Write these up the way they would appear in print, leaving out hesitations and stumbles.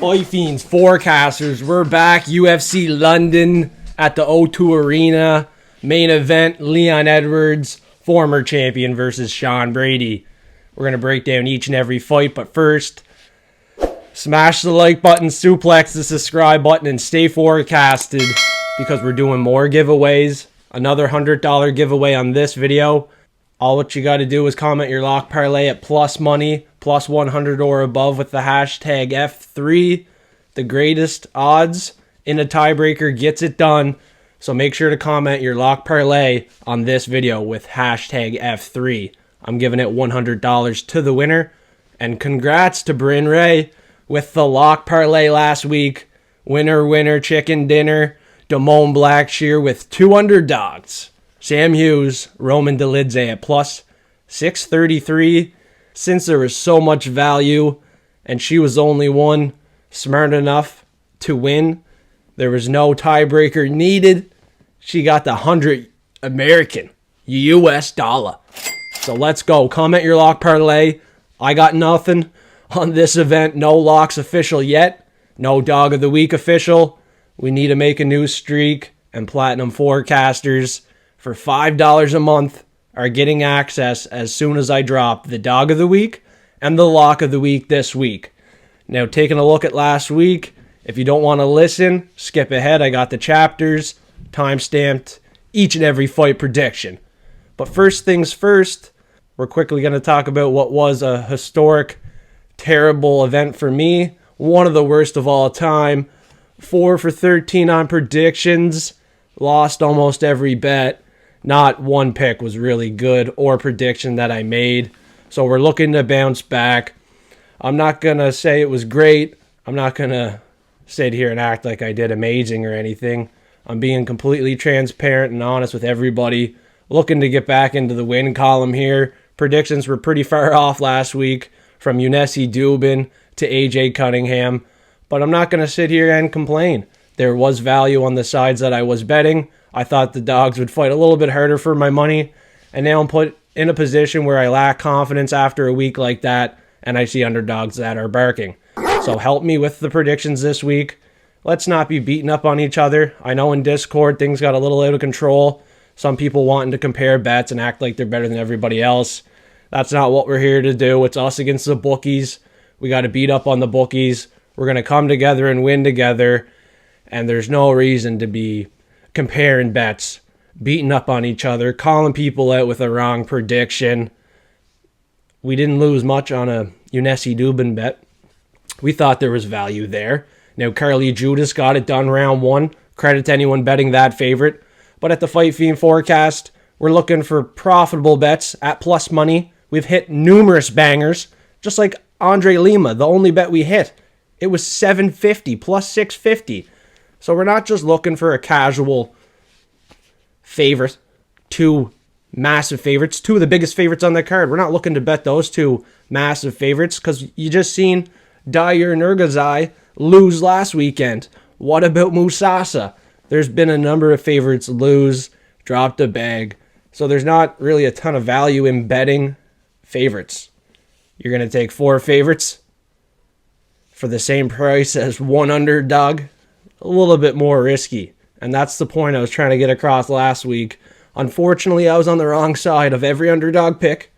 Fight Fiends forecasters, we're back. UFC London at the O2 Arena. Main event, Leon Edwards, former champion versus Sean Brady. We're going to break down each and every fight, but first, smash the like button, suplex the subscribe button, and stay forecasted because we're doing more giveaways. Another $100 giveaway on this video. All what you got to do is comment your lock parlay at plus money, plus 100 or above with the hashtag F3. The greatest odds in a tiebreaker gets it done. So make sure to comment your lock parlay on this video with hashtag F3. I'm giving it $100 to the winner. And congrats to Bryn Ray with the lock parlay last week. Winner, chicken dinner. Damone Blackshear with two underdogs. Sam Hughes, Roman Dolidze at plus 633. Since there was so much value and she was the only one smart enough to win, there was no tiebreaker needed. She got the 100 American US dollar. So let's go. Comment your lock parlay. I got nothing on this event. No locks official yet. No dog of the week official. We need to make a new streak, and Platinum Forecasters for $5 a month are getting access as soon as I drop the dog of the week and the lock of the week this week. Now, taking a look at last week, if you don't want to listen, skip ahead. I got the chapters, time-stamped, each and every fight prediction. But first things first, we're quickly going to talk about what was a historic, terrible event for me. One of the worst of all time. 4 for 13 on predictions. Lost almost every bet. Not one pick was really good or prediction that I made. So we're looking to bounce back. I'm not going to say it was great. I'm not going to sit here and act like I did amazing or anything. I'm being completely transparent and honest with everybody. Looking to get back into the win column here. Predictions were pretty far off last week from Unesi Dubin to AJ Cunningham. But I'm not going to sit here and complain. There was value on the sides that I was betting. I thought the dogs would fight a little bit harder for my money. And now I'm put in a position where I lack confidence after a week like that. And I see underdogs that are barking. So help me with the predictions this week. Let's not be beating up on each other. I know in Discord things got a little out of control. Some people wanting to compare bets and act like they're better than everybody else. That's not what we're here to do. It's us against the bookies. We got to beat up on the bookies. We're going to come together and win together. And there's no reason to be comparing bets, beating up on each other, calling people out with a wrong prediction. We didn't lose much on a Unesi Dubin bet. We thought there was value there. Now, Carly Judas got it done round one. Credit to anyone betting that favorite. But at the Fight Fiend forecast, we're looking for profitable bets at plus money. We've hit numerous bangers, just like Andre Lima, the only bet we hit. It was $750 plus $650. So we're not just looking for a casual favorite, two massive favorites, two of the biggest favorites on the card. We're not looking to bet those two massive favorites because you just seen Dyer Nurgazai lose last weekend. What about Musasa? There's been a number of favorites lose, dropped a bag. So there's not really a ton of value in betting favorites. You're going to take 4 favorites for the same price as one underdog. A little bit more risky. And that's the point I was trying to get across last week. Unfortunately, I was on the wrong side of every underdog pick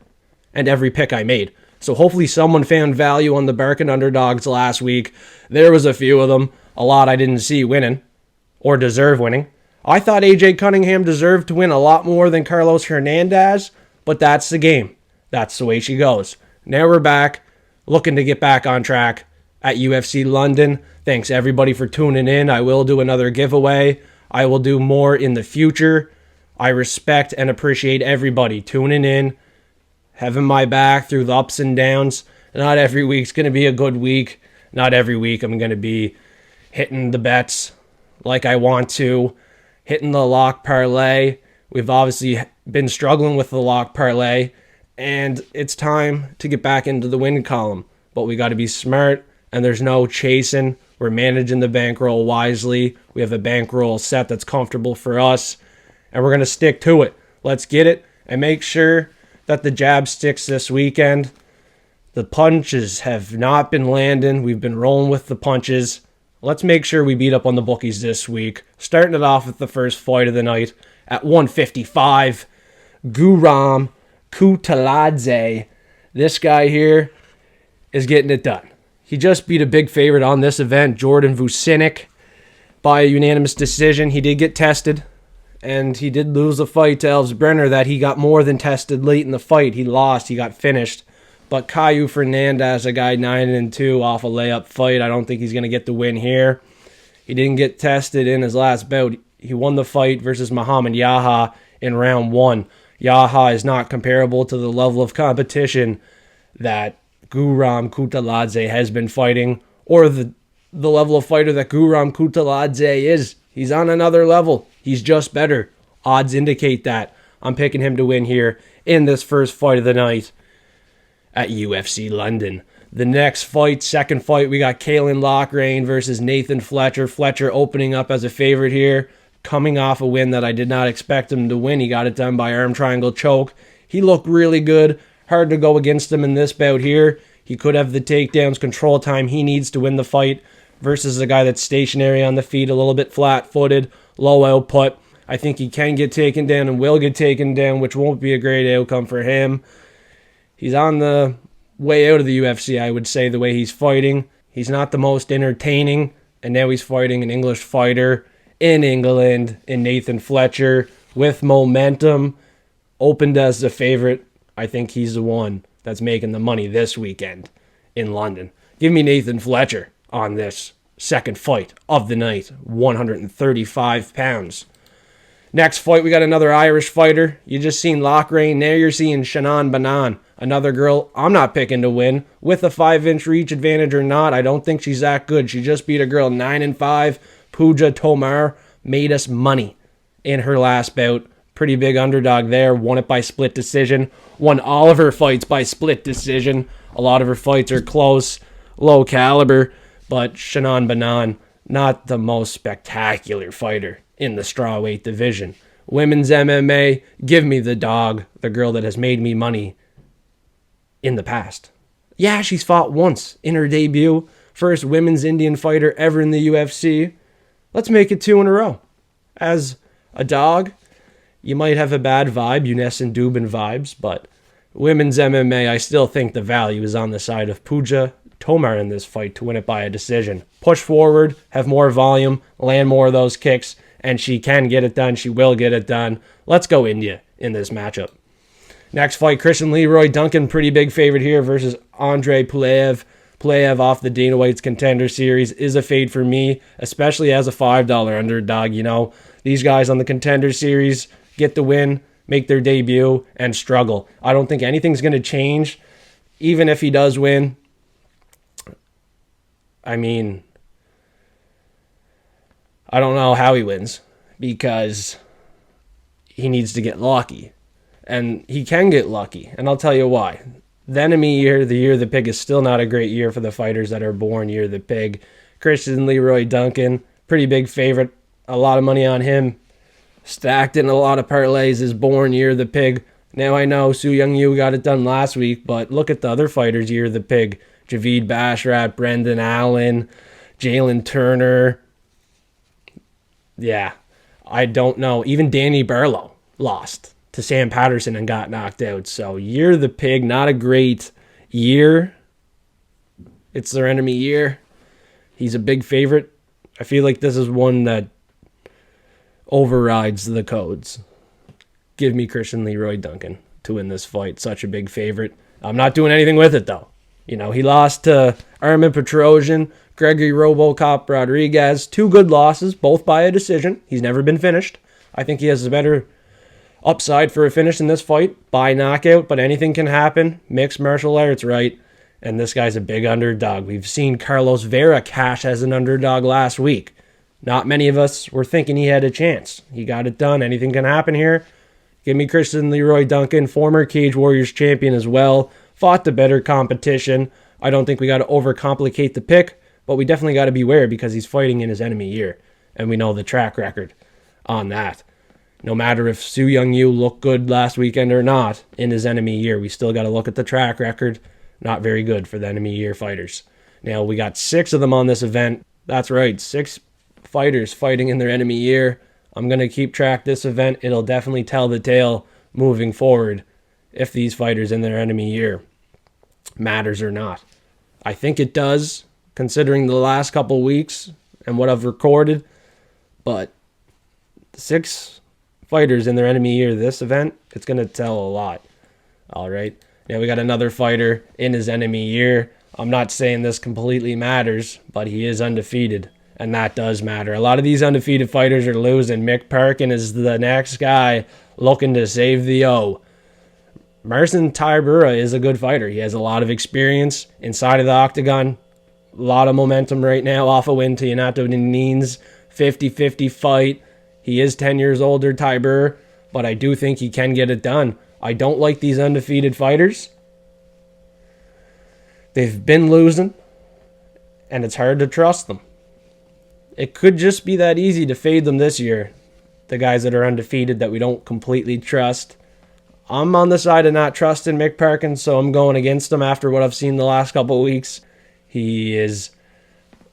and every pick I made. So hopefully someone found value on the Parkin underdogs last week. There was a few of them. A lot I didn't see winning or deserve winning. I thought AJ Cunningham deserved to win a lot more than Carlos Hernandez, but that's the game. That's the way she goes. Now we're back, looking to get back on track at UFC London. Thanks everybody for tuning in. I will do another giveaway. I will do more in the future. I respect and appreciate everybody tuning in, having my back through the ups and downs. Not every week's going to be a good week. Not every week I'm going to be hitting the bets like I want to, hitting the lock parlay. We've obviously been struggling with the lock parlay, and it's time to get back into the win column. But we got to be smart, and there's no chasing. We're managing the bankroll wisely. We have a bankroll set that's comfortable for us, and we're going to stick to it. Let's get it and make sure that the jab sticks this weekend. The punches have not been landing. We've been rolling with the punches. Let's make sure we beat up on the bookies this week. Starting it off with the first fight of the night at 155. Guram Kutateladze. This guy here is getting it done. He just beat a big favorite on this event, Jordan Vucenic, by a unanimous decision. He did get tested, and he did lose the fight to Brenner that he got more than tested late in the fight. He lost. He got finished. But Caue Fernandes, a guy 9-2 off a layup fight. I don't think he's going to get the win here. He didn't get tested in his last bout. He won the fight versus Muhammad Yaha in round 1. Yaha is not comparable to the level of competition that Guram Kutateladze has been fighting, or the level of fighter that Guram Kutateladze is. He's on another level. He's just better. Odds indicate that. I'm picking him to win here in this first fight of the night at UFC London. The next fight, second fight, we got Caolan Loughran versus Nathan Fletcher. Fletcher opening up as a favorite here, coming off a win that I did not expect him to win. He got it done by arm triangle choke. He looked really good. Hard to go against him in this bout here. He could have the takedowns, control time he needs to win the fight versus a guy that's stationary on the feet, a little bit flat-footed, low output. I think he can get taken down and will get taken down, which won't be a great outcome for him. He's on the way out of the UFC, I would say, the way he's fighting. He's not the most entertaining, and now he's fighting an English fighter in England, in Nathan Fletcher, with momentum, opened as the favorite. I think he's the one that's making the money this weekend in London. Give me Nathan Fletcher on this second fight of the night, 135 pounds. Next fight, we got another Irish fighter. You just seen Loughran. Now you're seeing Shauna Bannon, another girl I'm not picking to win. With a 5-inch reach advantage or not, I don't think she's that good. She just beat a girl 9-5. Puja Tomar made us money in her last bout. Pretty big underdog there. Won it by split decision. Won all of her fights by split decision. A lot of her fights are close, low caliber. But Shauna Bannon, not the most spectacular fighter in the strawweight division. Women's MMA, give me the dog, the girl that has made me money in the past. Yeah, she's fought once in her debut. First women's Indian fighter ever in the UFC. Let's make it 2 in a row. As a dog, you might have a bad vibe, Younes and Dubin vibes, but women's MMA, I still think the value is on the side of Puja Tomar in this fight to win it by a decision. Push forward, have more volume, land more of those kicks, and she can get it done. She will get it done. Let's go India in this matchup. Next fight, Christian Leroy, Duncan, pretty big favorite here versus Andrey Pulyaev. Pulyaev off the Dana White's Contender Series is a fade for me, especially as a $5 underdog. You know, these guys on the Contender Series get the win, make their debut, and struggle. I don't think anything's going to change, even if he does win. I mean, I don't know how he wins, because he needs to get lucky. And he can get lucky, and I'll tell you why. The enemy year, the year of the pig, is still not a great year for the fighters that are born year of the pig. Christian Leroy Duncan, pretty big favorite. A lot of money on him. Stacked in a lot of parlays, is born year of the pig. Now I know Su Young Yu got it done last week, but look at the other fighters year of the pig. Javid Bashrat, Brendan Allen, Jalen Turner. Yeah, I don't know. Even Danny Barlow lost to Sam Patterson and got knocked out. So year of the pig, not a great year. It's their enemy year. He's a big favorite. I feel like this is one that overrides the codes. Give me Christian Leroy Duncan to win this fight. Such a big favorite. I'm not doing anything with it, though. You know, he lost to Armin Petrosian, Gregory Robocop Rodriguez. 2 good losses, both by a decision. He's never been finished. I think he has a better upside for a finish in this fight by knockout, but anything can happen. Mixed martial arts, right? And this guy's a big underdog. We've seen Carlos Vera cash as an underdog last week. Not many of us were thinking he had a chance. He got it done. Anything can happen here. Give me Christian Leroy Duncan, former Cage Warriors champion as well. Fought the better competition. I don't think we got to overcomplicate the pick, but we definitely got to beware because he's fighting in his enemy year. And we know the track record on that. No matter if Su Young Yu looked good last weekend or not in his enemy year, we still got to look at the track record. Not very good for the enemy year fighters. Now, we got 6 of them on this event. That's right, 6 fighters fighting in their enemy year. I'm going to keep track this event. It'll definitely tell the tale moving forward if these fighters in their enemy year matters or not. I think it does, considering the last couple weeks and what I've recorded. But 6 fighters in their enemy year this event, it's going to tell a lot. All right. Now we got another fighter in his enemy year. I'm not saying this completely matters, but he is undefeated, and that does matter. A lot of these undefeated fighters are losing. Mick Parkin is the next guy looking to save the O. Marcin Tybura is a good fighter. He has a lot of experience inside of the octagon. A lot of momentum right now off a win to Yanato Nin's 50-50 fight. He is 10 years older, Tybura, but I do think he can get it done. I don't like these undefeated fighters. They've been losing, and it's hard to trust them. It could just be that easy to fade them this year, the guys that are undefeated that we don't completely trust. I'm on the side of not trusting Mick Parkin, so I'm going against him after what I've seen the last couple of weeks. He is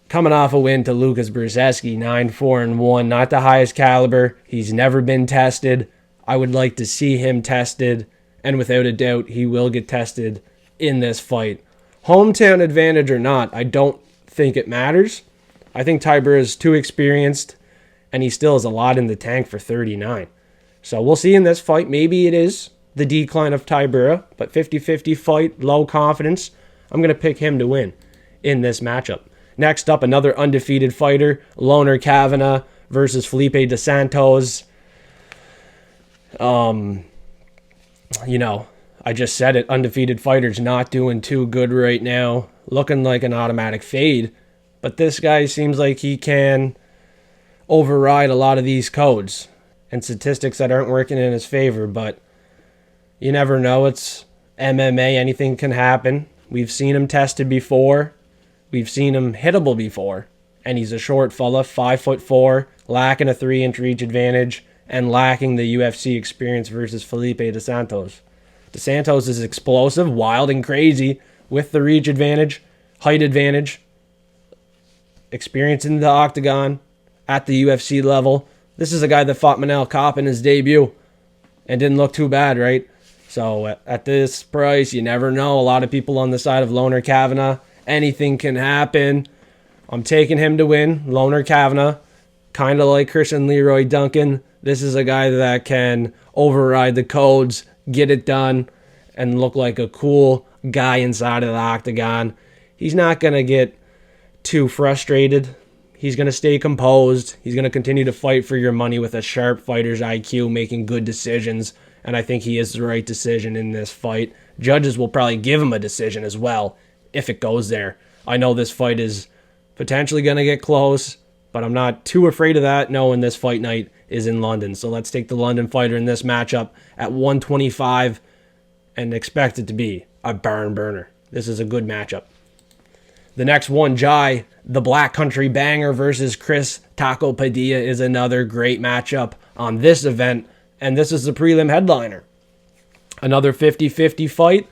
coming off a win to Lucas Brzeski, 9-4-1, not the highest caliber. He's never been tested. I would like to see him tested, and without a doubt, he will get tested in this fight. Hometown advantage or not, I don't think it matters. I think Tybura is too experienced, and he still has a lot in the tank for 39. So we'll see in this fight. Maybe it is the decline of Tybura, but 50-50 fight, low confidence. I'm going to pick him to win in this matchup. Next up, another undefeated fighter, Loughran Kavanagh versus Felipe dos Santos. I just said it, undefeated fighters not doing too good right now, looking like an automatic fade, but this guy seems like he can override a lot of these codes and statistics that aren't working in his favor, but you never know. It's MMA, anything can happen. We've seen him tested before, we've seen him hittable before, and he's a short fella, 5'4", lacking a 3-inch reach advantage, and lacking the UFC experience versus Felipe dos Santos. Dos Santos is explosive, wild, and crazy with the reach advantage, height advantage, experience in the octagon at the UFC level. This is a guy that fought Manel Kopp in his debut and didn't look too bad, right? So at this price, you never know. A lot of people on the side of Loughran Kavanagh. Anything can happen. I'm taking him to win. Loughran Kavanagh, kind of like Christian Leroy Duncan. This is a guy that can override the codes, get it done, and look like a cool guy inside of the octagon. He's not going to get too frustrated. He's going to stay composed. He's going to continue to fight for your money with a sharp fighter's IQ, making good decisions. And I think he is the right decision in this fight. Judges will probably give him a decision as well if it goes there. I know this fight is potentially going to get close, but I'm not too afraid of that knowing this fight night is in London. So let's take the London fighter in this matchup at 125 and expect it to be a barn burner. This is a good matchup. The next one, Jai, the Black Country Banger versus Chris Taco Padilla, is another great matchup on this event, and this is the prelim headliner. Another 50-50 fight.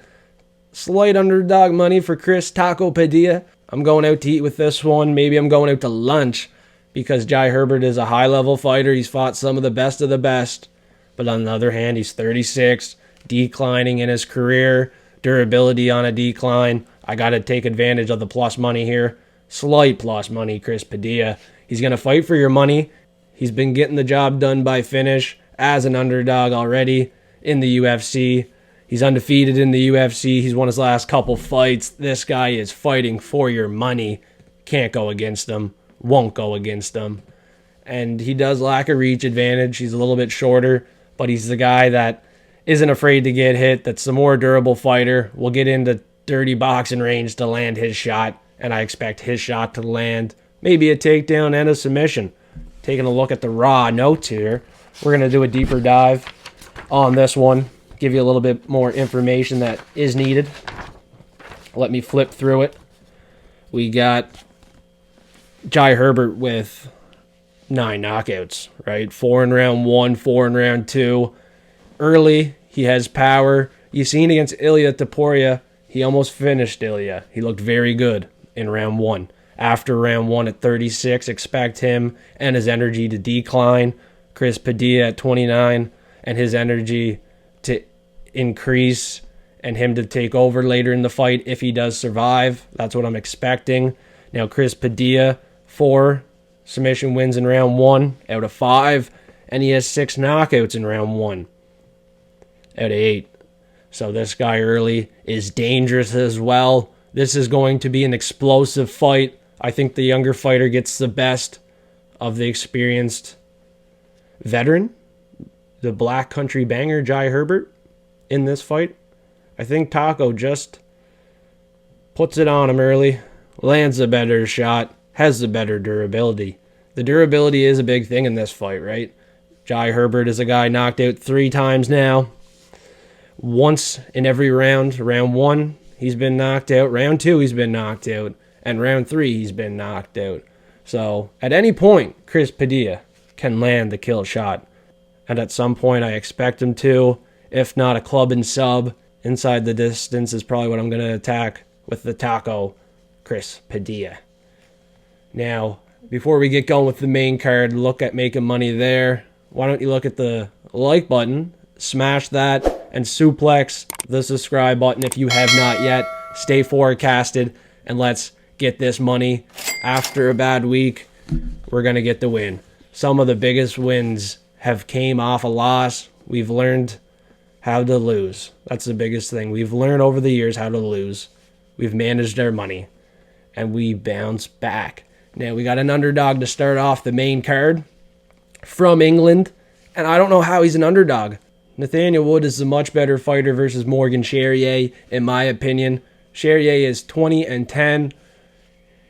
Slight underdog money for Chris Taco Padilla. I'm going out to eat with this one. Maybe I'm going out to lunch because Jai Herbert is a high-level fighter. He's fought some of the best. But on the other hand, he's 36, declining in his career, durability on a decline. I got to take advantage of the plus money here. Slight plus money, Chris Padilla. He's going to fight for your money. He's been getting the job done by finish as an underdog already in the UFC. He's undefeated in the UFC. He's won his last couple fights. This guy is fighting for your money. Can't go against him. Won't go against him. And he does lack a reach advantage. He's a little bit shorter, but he's the guy that isn't afraid to get hit. That's the more durable fighter. Will get into dirty boxing range to land his shot, and I expect his shot to land maybe a takedown and a submission. Taking a look at the raw notes here, we're going to do a deeper dive on this one, give you a little bit more information that is needed. Let me flip through it. We got Jai Herbert with 9 knockouts, right? 4 in round 1, 4 in round 2. Early, he has power. You've seen against Ilia Topuria, He almost finished Ilya. He looked very good in round 1. After round 1 at 36, expect him and his energy to decline. Chris Padilla at 29 and his energy to increase and him to take over later in the fight if he does survive. That's what I'm expecting. Now, Chris Padilla, 4 submission wins in round 1 out of 5, and he has 6 knockouts in round 1 out of 8. So this guy early is dangerous as well. This is going to be an explosive fight. I think the younger fighter gets the best of the experienced veteran, the Black Country banger, Jai Herbert, in this fight. I think Taco just puts it on him early, lands a better shot, has the better durability. The durability is a big thing in this fight, right? Jai Herbert is a guy knocked out 3 times now. Once in every round. Round 1, he's been knocked out. Round 2, he's been knocked out. And round 3, he's been knocked out. So, at any point, Chris Padilla can land the kill shot. And at some point, I expect him to. If not, a club and sub inside the distance is probably what I'm going to attack with the Taco, Chris Padilla. Now, before we get going with the main card, look at making money there. Why don't you look at the like button, smash that, and suplex the subscribe button if you have not yet. Stay forecasted, and let's get this money. After a bad week, we're going to get the win. Some of the biggest wins have came off a loss. We've learned how to lose. That's the biggest thing. We've learned over the years how to lose. We've managed our money, and we bounce back. Now, we got an underdog to start off the main card from England, and I don't know how he's an underdog. Nathaniel Wood is a much better fighter versus Morgan Charriere, in my opinion. Charriere is 20-10.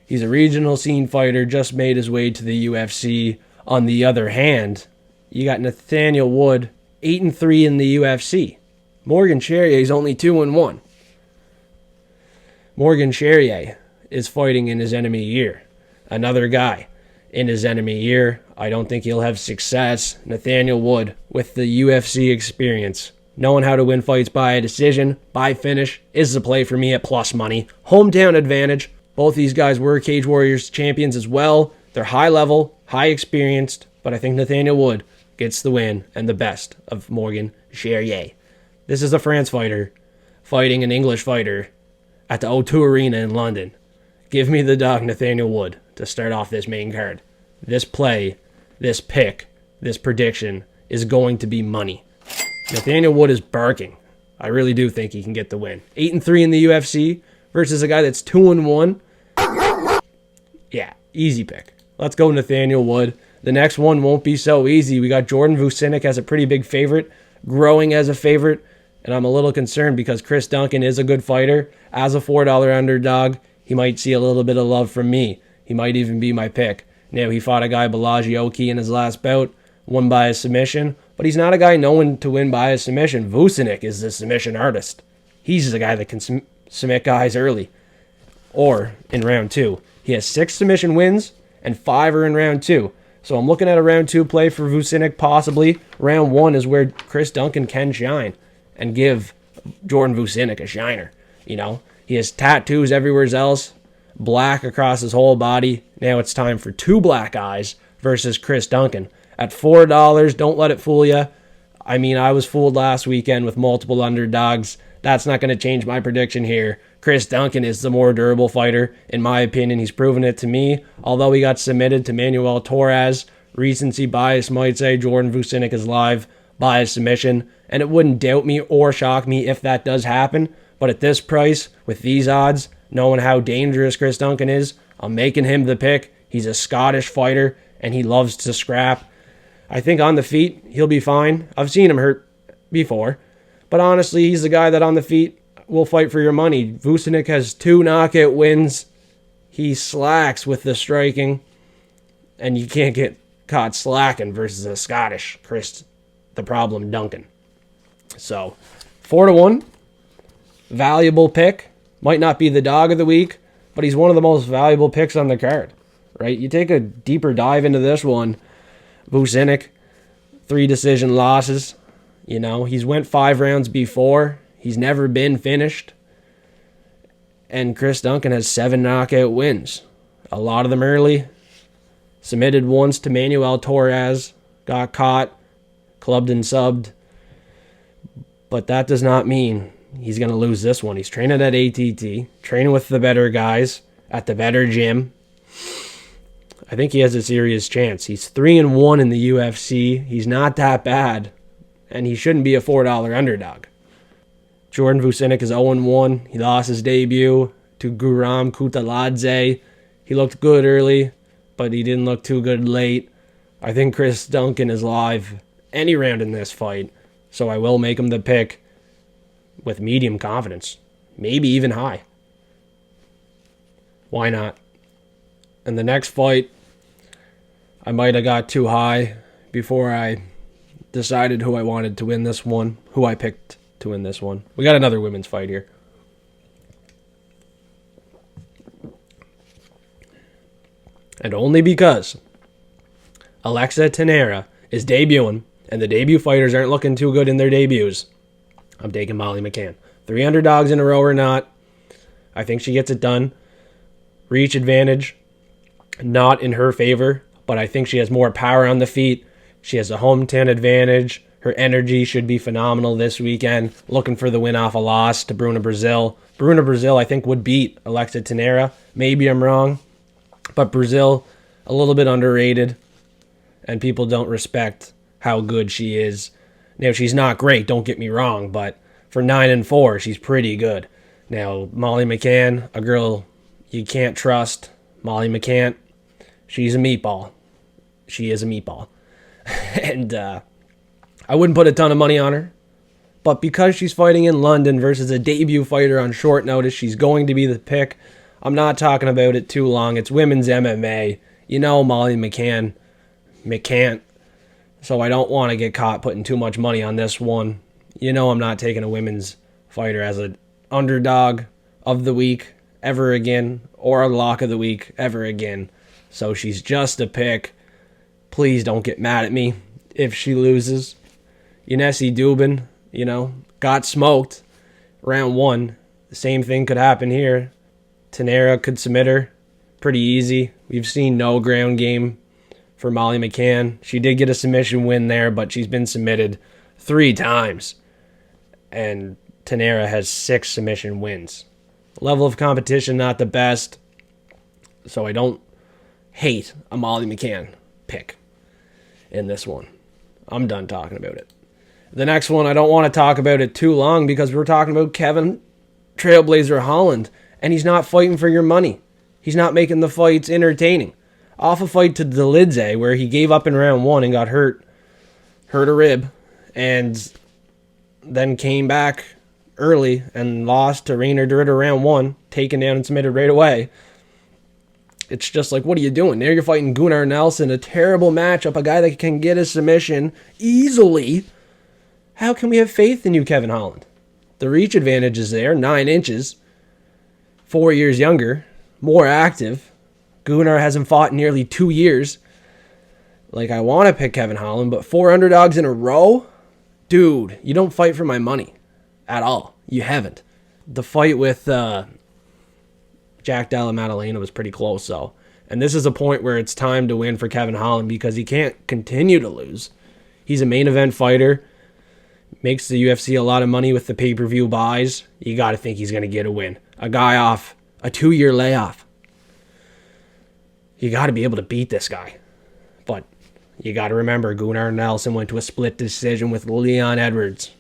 He's a regional scene fighter, just made his way to the UFC. On the other hand, you got Nathaniel Wood, 8-3 in the UFC. Morgan Charriere is only 2-1. Morgan Charriere is fighting in his enemy year. Another guy in his enemy year. I don't think he'll have success. Nathaniel Wood, with the UFC experience, knowing how to win fights by a decision, by finish, is the play for me at plus money. Hometown advantage. Both these guys were Cage Warriors champions as well. They're high level, high experienced, but I think Nathaniel Wood gets the win and the best of Morgan Charriere. This is a France fighter fighting an English fighter at the O2 Arena in London. Give me the dog Nathaniel Wood to start off this main card. This play, this pick, this prediction is going to be money. Nathaniel Wood is barking. I really do think he can get the win. 8-3 in the UFC versus a guy that's 2-1. Yeah, easy pick. Let's go Nathaniel Wood. The next one won't be so easy. We got Jordan Vucenic as a pretty big favorite, growing as a favorite, and I'm a little concerned because Chris Duncan is a good fighter. As a $4 underdog, he might see a little bit of love from me. He might even be my pick. Now, he fought a guy, Belagioki, in his last bout, won by a submission, but he's not a guy known to win by a submission. Vucenic is the submission artist. He's the guy that can submit guys early or in round 2. He has 6 submission wins, and 5 are in round 2. So I'm looking at a round 2 play for Vucenic, possibly. Round 1 is where Chris Duncan can shine and give Jordan Vucenic a shiner. You know, he has tattoos everywhere else, black across his whole body. Now it's time for 2 black eyes versus Chris Duncan. At $4, don't let it fool you. I mean, I was fooled last weekend with multiple underdogs. That's not going to change my prediction here. Chris Duncan is the more durable fighter. In my opinion, he's proven it to me. Although he got submitted to Manuel Torres, recency bias might say Jordan Vucenic is live by a submission. And it wouldn't doubt me or shock me if that does happen. But at this price, with these odds, knowing how dangerous Chris Duncan is, I'm making him the pick. He's a Scottish fighter, and he loves to scrap. I think on the feet, he'll be fine. I've seen him hurt before. But honestly, he's the guy that on the feet will fight for your money. Vucenic has 2 knockout wins. He slacks with the striking. And you can't get caught slacking versus a Scottish Chris, the problem, Duncan. So, 4-1. Valuable pick. Might not be the dog of the week, but he's one of the most valuable picks on the card. Right? You take a deeper dive into this one. Vucenic, 3 decision losses. You know, he's went 5 rounds before. He's never been finished. And Chris Duncan has 7 knockout wins. A lot of them early. Submitted once to Manuel Torres. Got caught. Clubbed and subbed. But that does not mean he's going to lose this one. He's training at ATT. Training with the better guys. At the better gym. I think he has a serious chance. He's 3-1 in the UFC. He's not that bad. And he shouldn't be a $4 underdog. Jordan Vucenic is 0-1. He lost his debut to Guram Kutateladze. He looked good early, but he didn't look too good late. I think Chris Duncan is live any round in this fight, so I will make him the pick with medium confidence. Maybe even high. Why not? And the next fight, I might have got too high before I decided who I wanted to win this one, who I picked to win this one. We got another women's fight here. And only because Alexia Thainara is debuting, and the debut fighters aren't looking too good in their debuts, I'm taking Molly McCann. 3 underdogs in a row or not, I think she gets it done. Reach advantage, not in her favor, but I think she has more power on the feet. She has a hometown advantage. Her energy should be phenomenal this weekend. Looking for the win off a loss to Bruna Brazil. Bruna Brazil, I think, would beat Alexia Thainara. Maybe I'm wrong. But Brazil, a little bit underrated. And people don't respect how good she is. Now, she's not great, don't get me wrong. But for 9-4, she's pretty good. Now, Molly McCann, a girl you can't trust. Molly McCann, she's a meatball. She is a meatball. And I wouldn't put a ton of money on her. But because she's fighting in London versus a debut fighter on short notice, she's going to be the pick. I'm not talking about it too long. It's women's MMA. You know Molly McCann. McCann. So I don't want to get caught putting too much money on this one. You know I'm not taking a women's fighter as an underdog of the week ever again. Or a lock of the week ever again. So she's just a pick. Please don't get mad at me if she loses. Yanesi Dubin, got smoked round 1. The same thing could happen here. Thainara could submit her pretty easy. We've seen no ground game for Molly McCann. She did get a submission win there, but she's been submitted 3 times. And Thainara has 6 submission wins. Level of competition, not the best. So I don't hate a Molly McCann pick in this one. I'm done talking about it. The next one, I don't want to talk about it too long because we're talking about Kevin Trailblazer Holland, and he's not fighting for your money. He's not making the fights entertaining. Off a fight to Kutateladze where he gave up in round 1 and got hurt a rib, and then came back early and lost to Rainer Dritter round 1, taken down and submitted right away. It's just like, what are you doing? Now you're fighting Gunnar Nelson, a terrible matchup, a guy that can get a submission easily. How can we have faith in you, Kevin Holland? The reach advantage is there, 9 inches, 4 years younger, more active. Gunnar hasn't fought in nearly 2 years. I want to pick Kevin Holland, but 4 underdogs in a row? Dude, you don't fight for my money at all. You haven't. The fight with Jack Della Maddalena was pretty close, though. And this is a point where it's time to win for Kevin Holland because he can't continue to lose. He's a main event fighter. Makes the UFC a lot of money with the pay-per-view buys. You got to think he's going to get a win. A guy off a 2-year layoff. You got to be able to beat this guy. But you got to remember, Gunnar Nelson went to a split decision with Leon Edwards.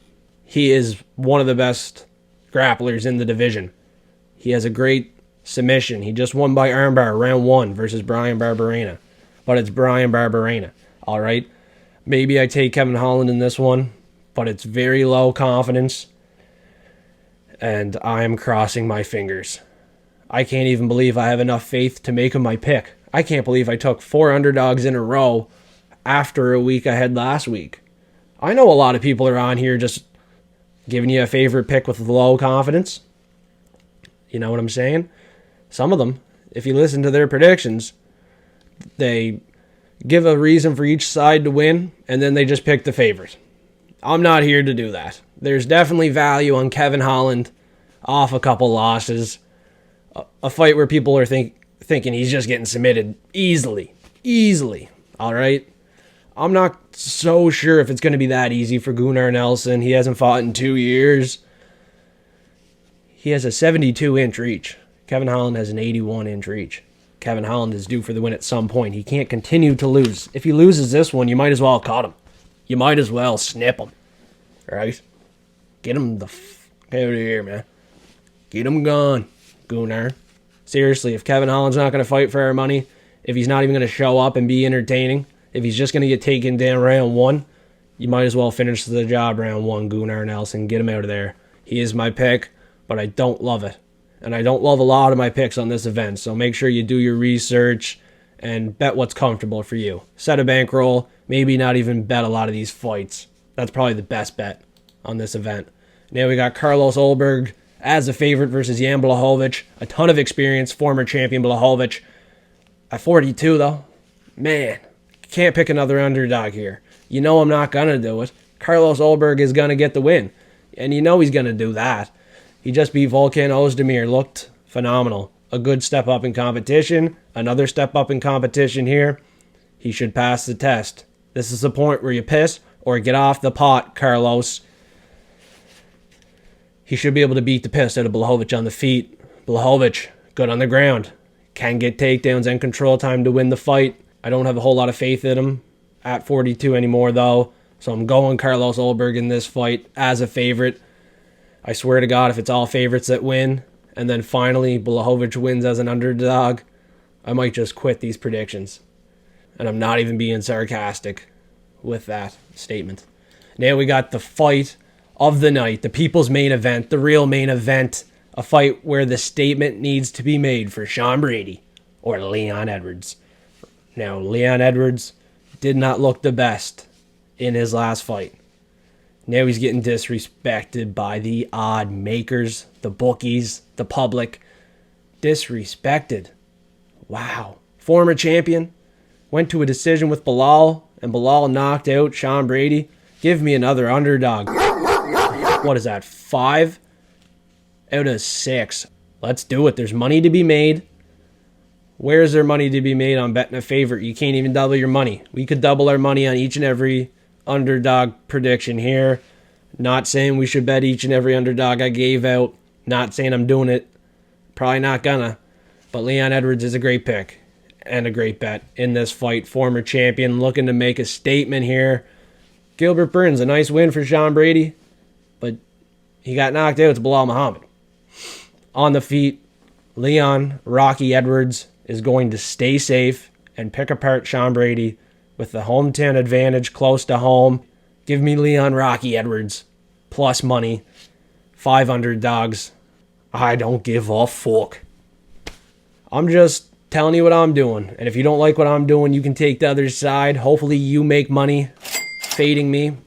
He is one of the best grapplers in the division. He has a great submission. He just won by armbar round 1 versus Brian Barberena. But it's Brian Barberena. All right? Maybe I take Kevin Holland in this one, but it's very low confidence. And I am crossing my fingers. I can't even believe I have enough faith to make him my pick. I can't believe I took 4 underdogs in a row after a week I had last week. I know a lot of people are on here just giving you a favorite pick with low confidence. You know what I'm saying? Some of them, if you listen to their predictions, they give a reason for each side to win, and then they just pick the favorite. I'm not here to do that. There's definitely value on Kevin Holland off a couple losses. A fight where people are thinking he's just getting submitted easily. All right? I'm not so sure if it's going to be that easy for Gunnar Nelson. He hasn't fought in 2 years. He has a 72-inch reach. Kevin Holland has an 81-inch reach. Kevin Holland is due for the win at some point. He can't continue to lose. If he loses this one, you might as well cut him. You might as well snip him. All right? Get him the out of here, man. Get him gone, Gunnar. Seriously, if Kevin Holland's not going to fight for our money, if he's not even going to show up and be entertaining, if he's just going to get taken down round 1, you might as well finish the job round 1, Gunnar Nelson. Get him out of there. He is my pick, but I don't love it. And I don't love a lot of my picks on this event, so make sure you do your research and bet what's comfortable for you. Set a bankroll, maybe not even bet a lot of these fights. That's probably the best bet on this event. Now we got Carlos Ulberg as a favorite versus Jan Blachowicz. A ton of experience, former champion Blachowicz. At 42, though, man, can't pick another underdog here. You know I'm not going to do it. Carlos Ulberg is going to get the win, and you know he's going to do that. He just beat Volkan Ozdemir. Looked phenomenal. A good step up in competition. Another step up in competition here. He should pass the test. This is the point where you piss or get off the pot, Carlos. He should be able to beat the piss out of Blachowicz on the feet. Blachowicz, good on the ground. Can get takedowns and control time to win the fight. I don't have a whole lot of faith in him at 42 anymore, though. So I'm going Carlos Ulberg in this fight as a favorite. I swear to God, if it's all favorites that win, and then finally Blachowicz wins as an underdog, I might just quit these predictions. And I'm not even being sarcastic with that statement. Now we got the fight of the night, the people's main event, the real main event, a fight where the statement needs to be made for Sean Brady or Leon Edwards. Now, Leon Edwards did not look the best in his last fight. Now he's getting disrespected by the odd makers, the bookies, the public. Disrespected. Wow. Former champion. Went to a decision with Bilal, and Bilal knocked out Sean Brady. Give me another underdog. What is that, 5 out of 6? Let's do it. There's money to be made. Where is there money to be made on betting a favorite? You can't even double your money. We could double our money on each and every underdog prediction here. Not saying we should bet each and every underdog I gave out. Not saying I'm doing it. Probably not gonna. But Leon Edwards is a great pick and a great bet in this fight. Former champion looking to make a statement here. Gilbert Burns, a nice win for Sean Brady, but he got knocked out to Bilal Muhammad. On the feet, Leon Rocky Edwards is going to stay safe and pick apart Sean Brady with the hometown advantage close to home. Give me Leon Rocky Edwards plus money. 5 underdogs. I don't give a fuck. I'm just telling you what I'm doing. And if you don't like what I'm doing, you can take the other side. Hopefully you make money fading me.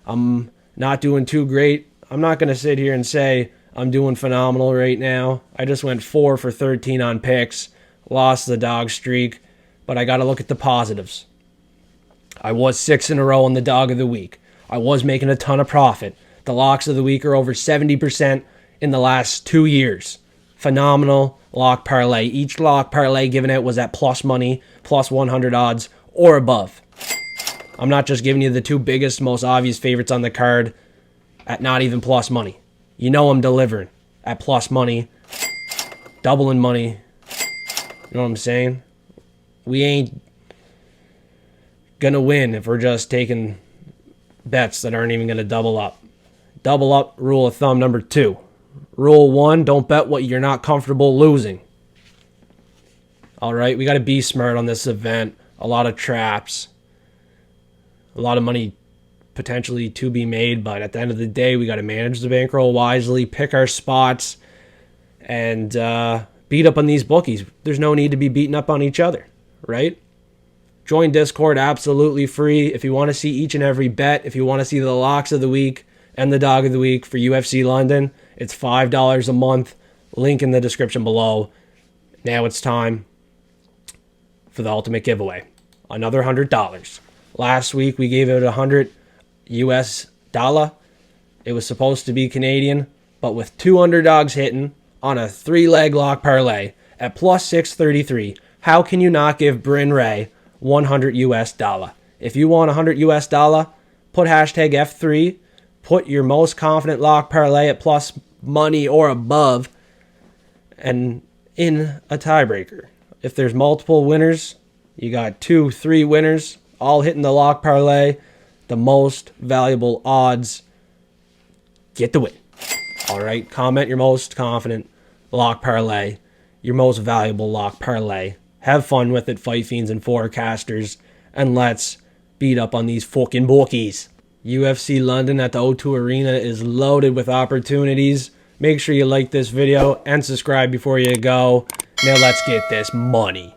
I'm not doing too great. I'm not going to sit here and say I'm doing phenomenal right now. I just went 4 for 13 on picks. Lost the dog streak. But I got to look at the positives. I was 6 in a row on the dog of the week. I was making a ton of profit. The locks of the week are over 70% in the last 2 years. Phenomenal lock parlay. Each lock parlay given out was at plus money, plus 100 odds, or above. I'm not just giving you the 2 biggest, most obvious favorites on the card at not even plus money. You know I'm delivering at plus money, doubling money. You know what I'm saying? We ain't gonna win if we're just taking bets that aren't even gonna double up. Double up, rule of thumb number 2. Rule 1, don't bet what you're not comfortable losing. Alright, we gotta be smart on this event. A lot of traps. A lot of money potentially to be made, but at the end of the day, we gotta manage the bankroll wisely, pick our spots, and beat up on these bookies. There's no need to be beating up on each other, right? Join Discord, absolutely free. If you want to see each and every bet, if you want to see the locks of the week and the dog of the week for UFC London, it's $5 a month. Link in the description below. Now it's time for the ultimate giveaway. Another $100. Last week we gave out $100 US dollar. It was supposed to be Canadian, but with 2 underdogs hitting, on a 3-leg lock parlay at plus 633. How can you not give Bryn Ray $100 US? If you want $100 US, put hashtag F3, put your most confident lock parlay at plus money or above, and in a tiebreaker. If there's multiple winners, you got 2-3 winners, all hitting the lock parlay, the most valuable odds get the win. All right, comment your most confident lock parlay, your most valuable lock parlay. Have fun with it, fight fiends and forecasters, and let's beat up on these fucking bookies. UFC London at the O2 Arena is loaded with opportunities. Make sure you like this video and subscribe before you go. Now let's get this money.